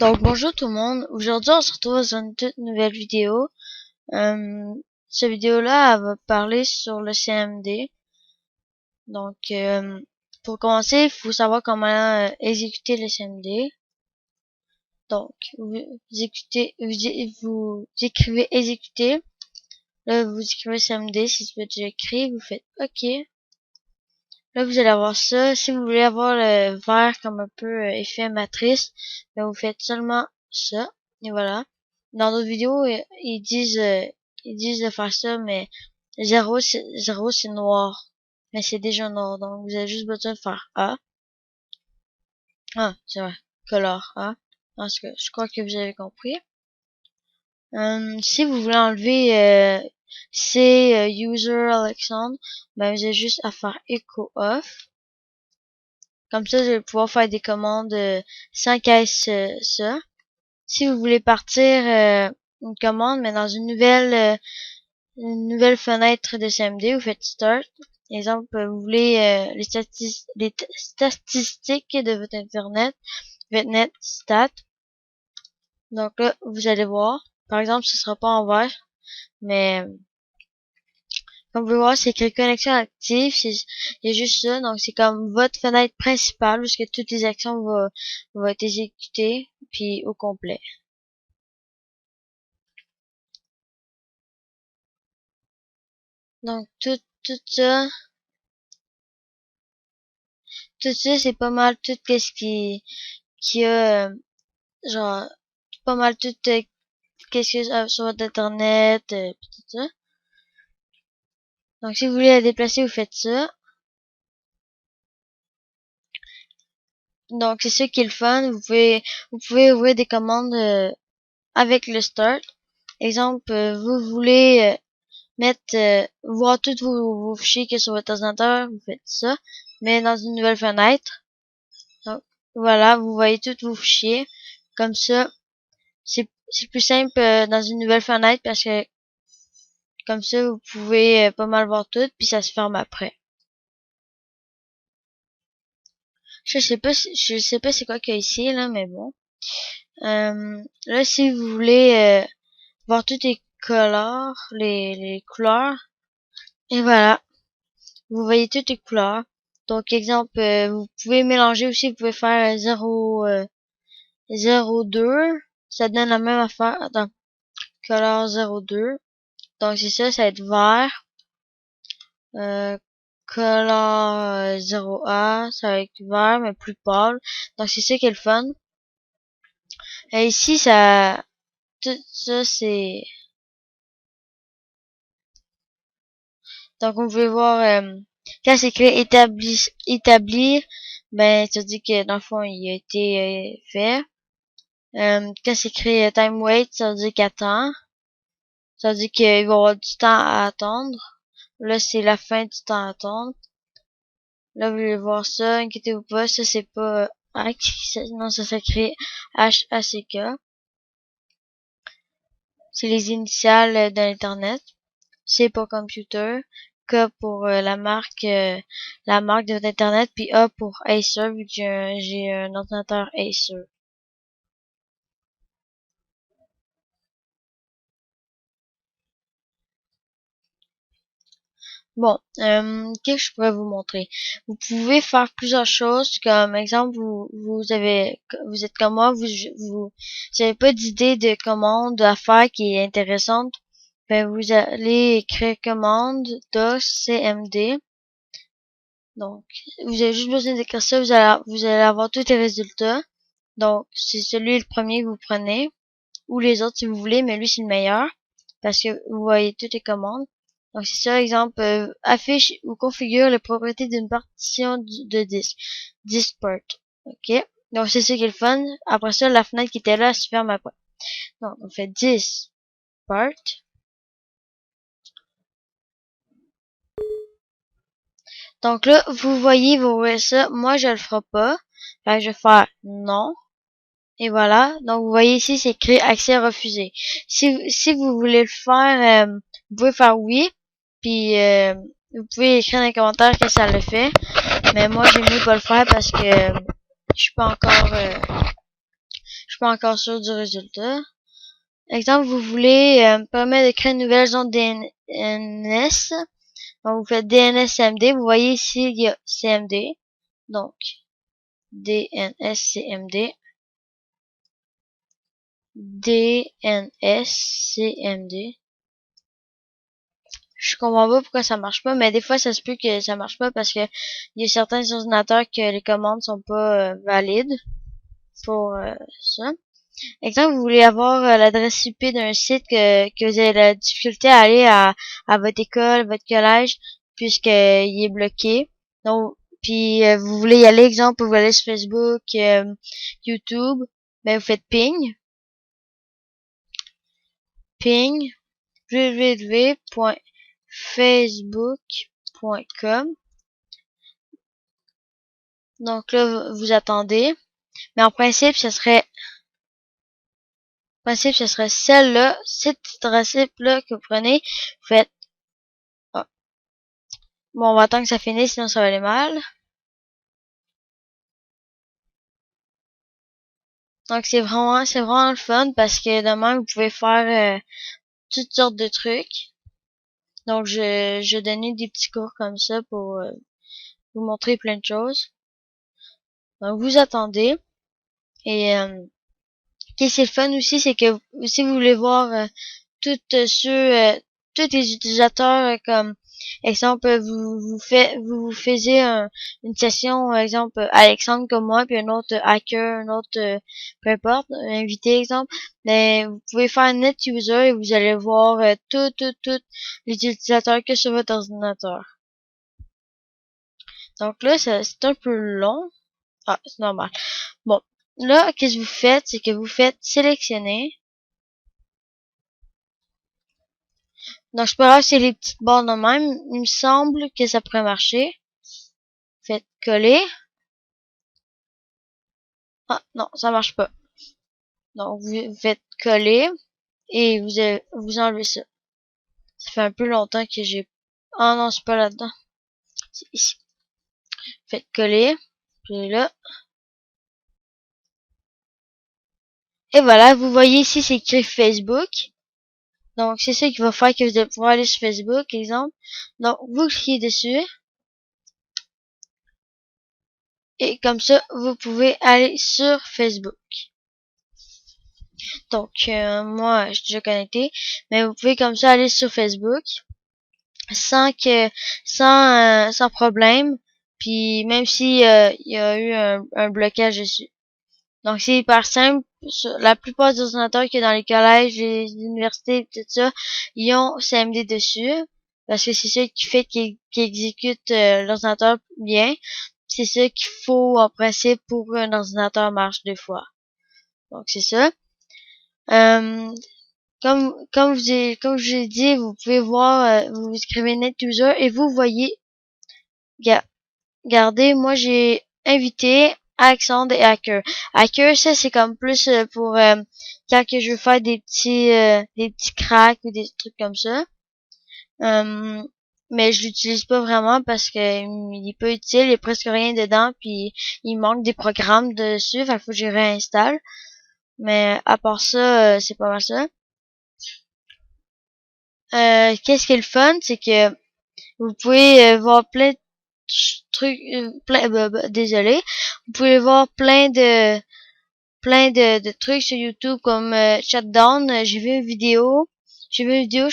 Donc bonjour tout le monde, aujourd'hui on se retrouve dans une toute nouvelle vidéo. Cette vidéo-là elle va parler sur le CMD. Donc pour commencer, il faut savoir comment exécuter le CMD. Donc vous écrivez exécuter, là vous écrivez CMD, si c'est déjà écrit, vous faites OK. Là vous allez avoir ça, si vous voulez avoir le vert comme un peu effet matrice, ben vous faites seulement ça, et voilà. Dans d'autres vidéos, ils disent de faire ça, mais 0 c'est noir. Mais c'est déjà noir, donc vous avez juste besoin de faire A. Ah, c'est vrai, color A. Parce que je crois que vous avez compris. Si vous voulez enlever c'est user Alexandre, ben vous avez juste à faire echo off. Comme ça, je vais pouvoir faire des commandes sans caisse ça. Si vous voulez partir une commande, mais dans une nouvelle fenêtre de CMD, vous faites Start. Exemple, vous voulez les statistiques de votre Internet, vous faites Net Stat. Donc là, vous allez voir. Par exemple, ce sera pas en vert, mais comme vous pouvez voir, c'est écrit connexion active, il y a juste ça, donc c'est comme votre fenêtre principale où que toutes les actions vont être exécutées, puis au complet. Donc tout ça c'est pas mal tout qu'est-ce qui a genre pas mal tout qu'est-ce que sur votre internet pis tout ça. Donc si vous voulez la déplacer, vous faites ça. Donc c'est ça qui est le fun, vous pouvez ouvrir des commandes avec le start. Exemple, vous voulez mettre voir tous vos fichiers que sur votre ordinateur, vous faites ça, mais dans une nouvelle fenêtre. Donc voilà, vous voyez tous vos fichiers. Comme ça, c'est plus simple dans une nouvelle fenêtre parce que comme ça vous pouvez pas mal voir tout, puis ça se ferme après. Je sais pas c'est quoi qu'il y a ici là, mais bon. Là si vous voulez voir toutes les couleurs, les couleurs, et voilà, vous voyez toutes les couleurs. Donc exemple, vous pouvez mélanger aussi, vous pouvez faire 0,2, ça donne la même affaire. Attends, couleur 0,2. Donc c'est ça, ça va être vert. Color 0A, ça va être vert, mais plus pâle. Donc c'est ça qui est le fun. Et ici, tout ça c'est, donc on peut voir, quand c'est écrit établir, ben, ça dit que dans le fond, il a été fait. Quand c'est écrit time wait, ça veut dire qu'il attend. Ça veut dire qu'il va y avoir du temps à attendre. Là, c'est la fin du temps à attendre. Là, vous voulez voir ça, inquiétez-vous pas, ça c'est pas hack, non, ça s'écrit HACK. C'est les initiales de l'internet. C pour computer, K pour la marque de votre internet, puis A pour Acer, vu que j'ai un ordinateur Acer. Bon, qu'est-ce que je pourrais vous montrer? Vous pouvez faire plusieurs choses, comme exemple, vous êtes comme moi, vous avez pas d'idée de commande à faire qui est intéressante. Ben, vous allez écrire commande .cmd. Donc, vous avez juste besoin d'écrire ça, vous allez avoir tous les résultats. Donc, c'est celui le premier que vous prenez, ou les autres si vous voulez, mais lui c'est le meilleur, parce que vous voyez toutes les commandes. Donc c'est ça, exemple, affiche ou configure les propriétés d'une partition de disque. Diskpart. OK? Donc c'est ça qui est le fun. Après ça, la fenêtre qui était là, elle se ferme après. Donc on fait diskpart. Donc là, vous voyez ça. Moi, je le ferai pas. Fait que je vais faire non. Et voilà. Donc vous voyez ici, c'est écrit accès refusé. Si vous voulez le faire, vous pouvez faire oui. Puis vous pouvez écrire dans les commentaires que ça le fait. Mais moi, j'ai mieux pas le faire parce que je suis pas encore pas encore sûr du résultat. Exemple, vous voulez permettre de créer une nouvelle zone DNS. Donc, vous faites DNS CMD. Vous voyez ici, il y a CMD. Donc, DNS CMD. DNS CMD. Je comprends pas pourquoi ça marche pas, mais des fois ça se peut que ça marche pas parce que il y a certains ordinateurs que les commandes sont pas valides pour ça. Exemple, vous voulez avoir l'adresse IP d'un site que vous avez la difficulté à aller à votre école, votre collège, puisqu'il est bloqué. Donc, puis vous voulez y aller, exemple, vous voulez aller sur Facebook, YouTube, ben vous faites ping www.facebook.com. Donc là, vous attendez. Mais en principe, ce serait celle-là, cette adresse-là que vous prenez. Vous faites, ah, bon, on va attendre que ça finisse, sinon ça va aller mal. Donc c'est vraiment le fun parce que demain vous pouvez faire toutes sortes de trucs. Donc je donnais des petits cours comme ça pour vous montrer plein de choses. Donc vous attendez et ce qui est le fun aussi, c'est que si vous voulez voir toutes tous les utilisateurs comme exemple vous faisiez une session exemple Alexandre comme moi puis un autre hacker un autre peu importe invité exemple mais vous pouvez faire net user et vous allez voir tous les utilisateurs que sur votre ordinateur. Donc là c'est un peu long. Ah, c'est normal. Bon, là qu'est-ce que vous faites, c'est que vous faites sélectionner. Donc, je peux voir c'est les petites barres de même. Il me semble que ça pourrait marcher. Faites coller. Ah, non, ça marche pas. Donc, vous faites coller et vous enlevez ça. Ça fait un peu longtemps que j'ai... Ah non, c'est pas là-dedans. C'est ici. Faites coller. Puis là. Et voilà, vous voyez ici, c'est écrit Facebook. Donc, c'est ça qui va faire que vous allez pouvoir aller sur Facebook, exemple. Donc, vous cliquez dessus. Et comme ça, vous pouvez aller sur Facebook. Donc, moi, je suis déjà connecté. Mais vous pouvez comme ça aller sur Facebook sans que sans problème. Puis même si il y a eu un blocage dessus. Donc c'est hyper simple. Sur la plupart des ordinateurs qu'il y a dans les collèges, les universités, tout ça, ils ont CMD dessus. Parce que c'est ça qui fait qu'ils exécutent l'ordinateur bien. C'est ça qu'il faut en principe pour qu'un ordinateur marche des fois. Donc c'est ça. Euh, comme je l'ai dit, vous pouvez voir, vous écrivez NetUser et vous voyez, regardez, moi j'ai invité Alexandre et Hacker. Hacker, ça c'est comme plus pour quand que je veux faire des petits cracks ou des trucs comme ça. Euh, mais je l'utilise pas vraiment parce que il est pas utile, il y a presque rien dedans, puis il manque des programmes dessus, fait faut que je réinstalle. Mais à part ça, c'est pas mal ça. Qu'est-ce qui est le fun, c'est que vous pouvez voir plein de trucs, désolé, vous pouvez voir plein de trucs sur YouTube comme Shutdown. J'ai vu une vidéo, je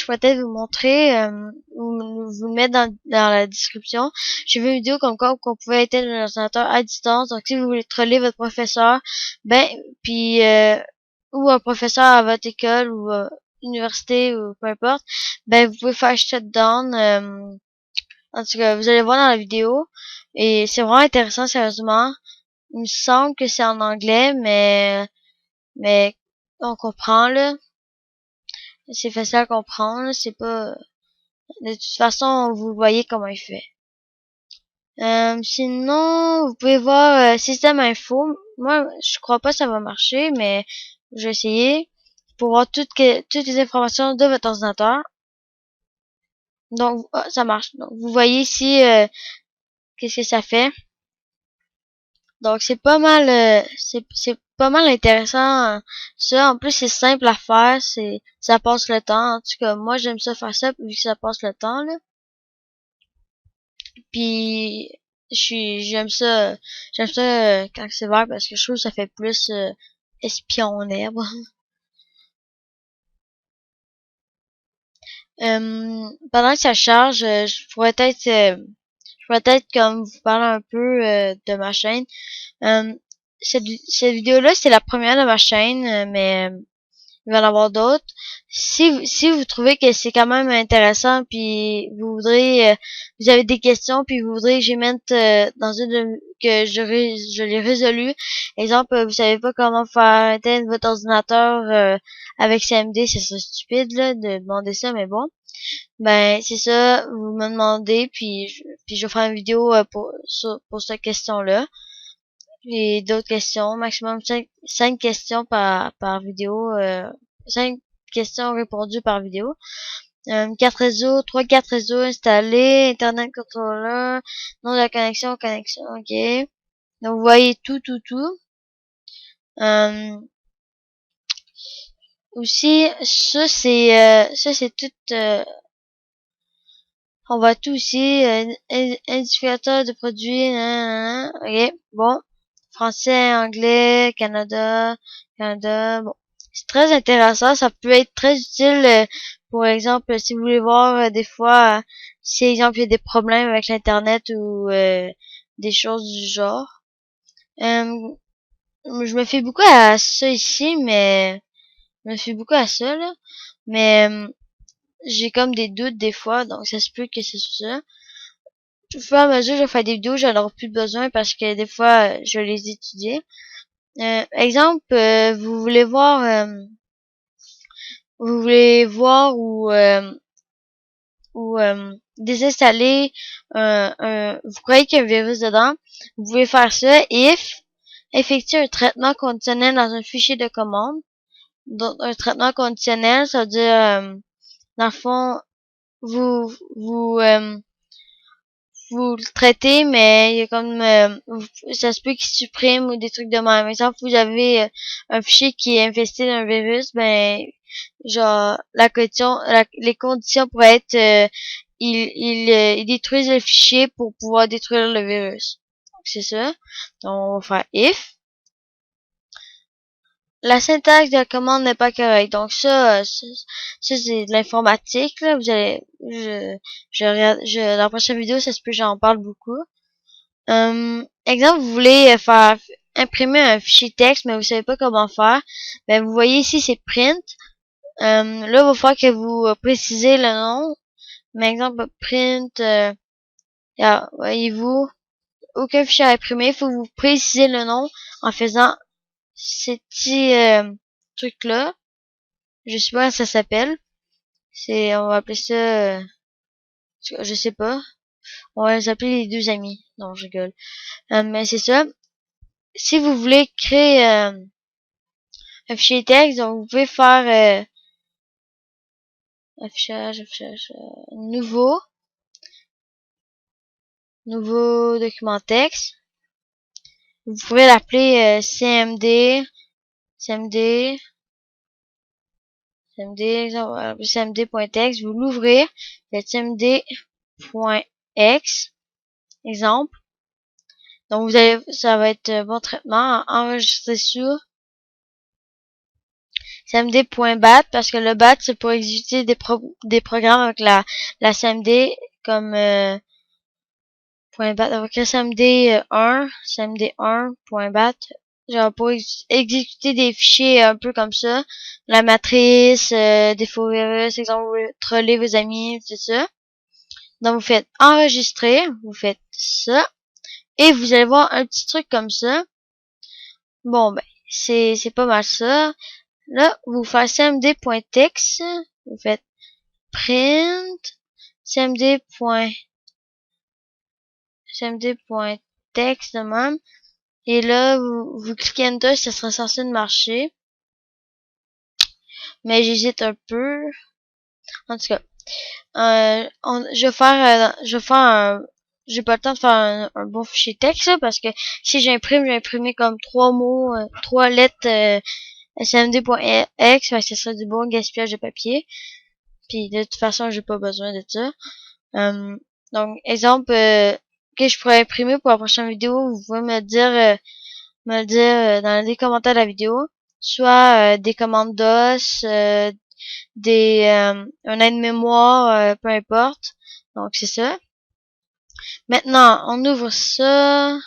peux peut-être vous montrer, vous le mettre dans la description. J'ai vu une vidéo comme quoi qu'on pouvait éteindre l'ordinateur à distance. Donc si vous voulez troller votre professeur, ben puis ou un professeur à votre école ou université ou peu importe, ben vous pouvez faire shutdown. En tout cas, vous allez voir dans la vidéo et c'est vraiment intéressant sérieusement. Il me semble que c'est en anglais, mais on comprend là. C'est facile à comprendre. C'est pas. De toute façon, vous voyez comment il fait. Sinon, vous pouvez voir système info. Moi, je crois pas que ça va marcher, mais je vais essayer pour voir toutes les informations de votre ordinateur. Donc, ça marche. Donc, vous voyez ici qu'est-ce que ça fait. Donc, c'est pas mal. C'est pas mal intéressant, ça. En plus, c'est simple à faire, ça passe le temps. En tout cas, moi, j'aime ça faire ça, vu que ça passe le temps, là. Puis, j'aime ça quand c'est vert, parce que je trouve que ça fait plus espionnable. Pendant que ça charge, je pourrais peut-être comme vous parler un peu de ma chaîne. Euh, cette vidéo-là, c'est la première de ma chaîne, mais il va y en avoir d'autres. Si vous trouvez que c'est quand même intéressant, puis vous voudrez, vous avez des questions, puis vous voudrez que j'y mette dans une que je l'ai résolu. Exemple, vous savez pas comment faire éteindre votre ordinateur avec CMD, c'est ça stupide là de demander ça, mais bon. Ben c'est ça, vous me demandez, puis je vais faire une vidéo pour cette question-là. Et d'autres questions, maximum 5 questions par vidéo, 5 questions répondues par vidéo. 4 réseaux, 4 réseaux installés, Internet controller, nom de la connexion, ok. Donc vous voyez tout. Euh, aussi, ça c'est tout, on voit tout aussi, identificateur de produits, ok, bon. Français, anglais, Canada, bon. C'est très intéressant, ça peut être très utile, pour exemple, si vous voulez voir des fois, si exemple il y a des problèmes avec l'internet ou des choses du genre. Je me fie beaucoup à ça ici, mais je me fie beaucoup à ça là, mais j'ai comme des doutes des fois, donc ça se peut que c'est ça. Au fur et à mesure que je vais faire des vidéos, j'en aurai plus besoin parce que des fois, je vais les étudier. Exemple, vous voulez voir ou désinstaller vous croyez qu'il y a un virus dedans, vous pouvez faire ça. If effectue un traitement conditionnel dans un fichier de commande. Donc, un traitement conditionnel, ça veut dire, dans le fond, vous, vous, euh, vous le traitez, mais il y a comme ça se peut qu'il supprime ou des trucs de même. Par exemple, vous avez un fichier qui est infesté d'un virus, ben genre les conditions pourraient être ils détruisent le fichier pour pouvoir détruire le virus. Donc c'est ça. Donc on va faire if. La syntaxe de la commande n'est pas correcte. Donc ça, c'est de l'informatique là. Vous allez, je regarde, dans la prochaine vidéo, ça se peut que j'en parle beaucoup. Exemple, vous voulez faire imprimer un fichier texte, mais vous savez pas comment faire. Ben vous voyez ici c'est print. Là, il va falloir que vous précisez le nom. Mais exemple, print, voyez-vous, aucun fichier à imprimer. Il faut que vous préciser le nom en faisant ces petits trucs-là. Je sais pas comment ça s'appelle. On va appeler ça, je sais pas. On va les appeler les deux amis. Non, je rigole. Mais c'est ça. Si vous voulez créer un fichier texte, donc vous pouvez faire affichage, nouveau document texte. Vous pouvez l'appeler CMD, cmd.text. Vous l'ouvrez, le cmd.x, exemple. Donc ça va être bon traitement, enregistré sur cmd.bat, parce que le bat c'est pour exécuter des programmes avec la cmd comme .bat, avec le cmd1.bat, genre pour exécuter des fichiers un peu comme ça, la matrice, des faux virus, exemple, vous troller vos amis, tout ça. Donc vous faites enregistrer, vous faites ça, et vous allez voir un petit truc comme ça. Bon ben, c'est pas mal ça. Là, vous faites cmd.text, vous faites print, cmd.text de même. Et là, vous cliquez Enter, ça sera censé marcher. Mais j'hésite un peu. En tout cas, je vais faire j'ai pas le temps de faire un bon fichier texte, là, parce que si j'imprime, j'ai imprimé comme 3 mots, 3 lettres smd.exe, fait que ce serait du bon gaspillage de papier. Puis de toute façon, j'ai pas besoin de ça. Donc, exemple, que je pourrais imprimer pour la prochaine vidéo, vous pouvez me le dire dans les commentaires de la vidéo. Soit des commandes DOS, un aide-mémoire, peu importe. Donc, c'est ça. Maintenant, on ouvre ça.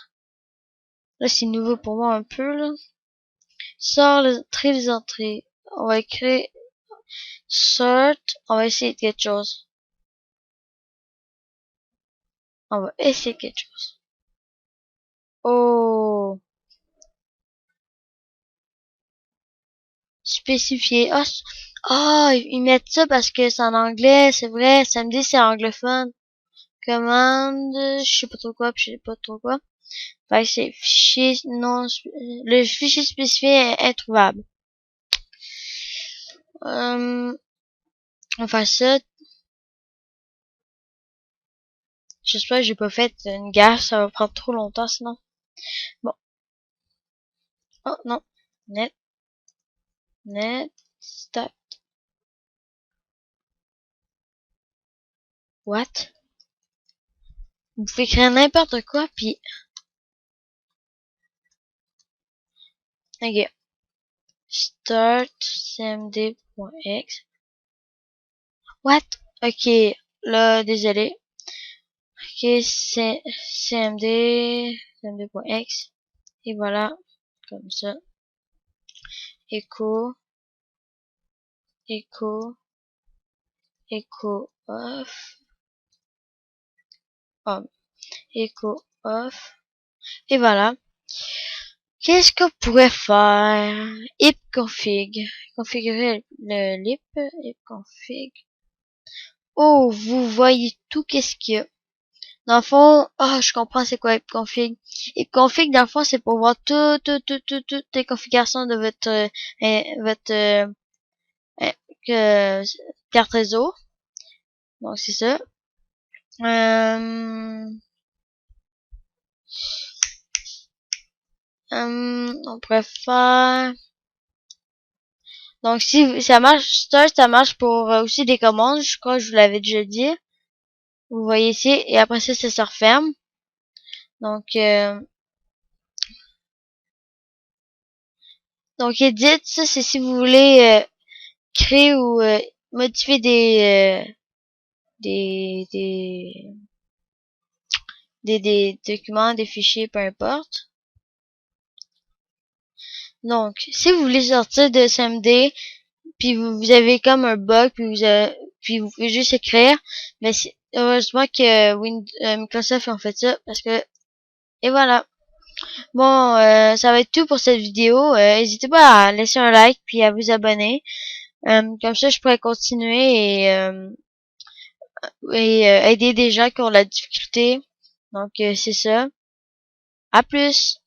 Là, c'est nouveau pour moi un peu, là. Sort les entrées. On va écrire sort. On va essayer quelque chose. On va essayer quelque chose. Oh! Spécifier. Ils mettent ça parce que c'est en anglais, c'est vrai. Samedi, c'est anglophone. Commande, je sais pas trop quoi, puis je sais pas trop quoi. Fait que c'est fichier non, le fichier spécifié est introuvable. On va faire ça. J'espère que j'ai pas fait une gaffe, ça va prendre trop longtemps sinon. Bon. Oh non. Net, start. What? Vous pouvez créer n'importe quoi, puis... Ok. Start cmd.exe. What? Ok. Là, désolé. Ok, c'est cmd.exe. Et voilà. Comme ça. Echo. Echo. Echo off. Oh, echo off. Et voilà. Qu'est-ce qu'on pourrait faire? Ipconfig. Configurer le lip. Ipconfig. Oh, vous voyez tout qu'est-ce qu'il y a. Dans le fond, je comprends c'est quoi ipconfig. Ipconfig, dans le fond, c'est pour voir toutes les configurations de votre carte réseau. Donc, c'est ça. On pourrait faire... Donc, si ça marche, ça marche pour aussi des commandes. Je crois que je vous l'avais déjà dit. Vous voyez ici. Et après ça se referme. Donc, edit, ça, c'est si vous voulez créer ou modifier des, des, des documents, des fichiers, peu importe. Donc, si vous voulez sortir de SMD, puis vous avez comme un bug, puis vous pouvez juste écrire, mais heureusement que Microsoft ont fait ça, parce que, et voilà. Bon, ça va être tout pour cette vidéo. N'hésitez pas à laisser un like, puis à vous abonner. Comme ça, je pourrais continuer et aider des gens qui ont la difficulté. Donc, c'est ça. À plus!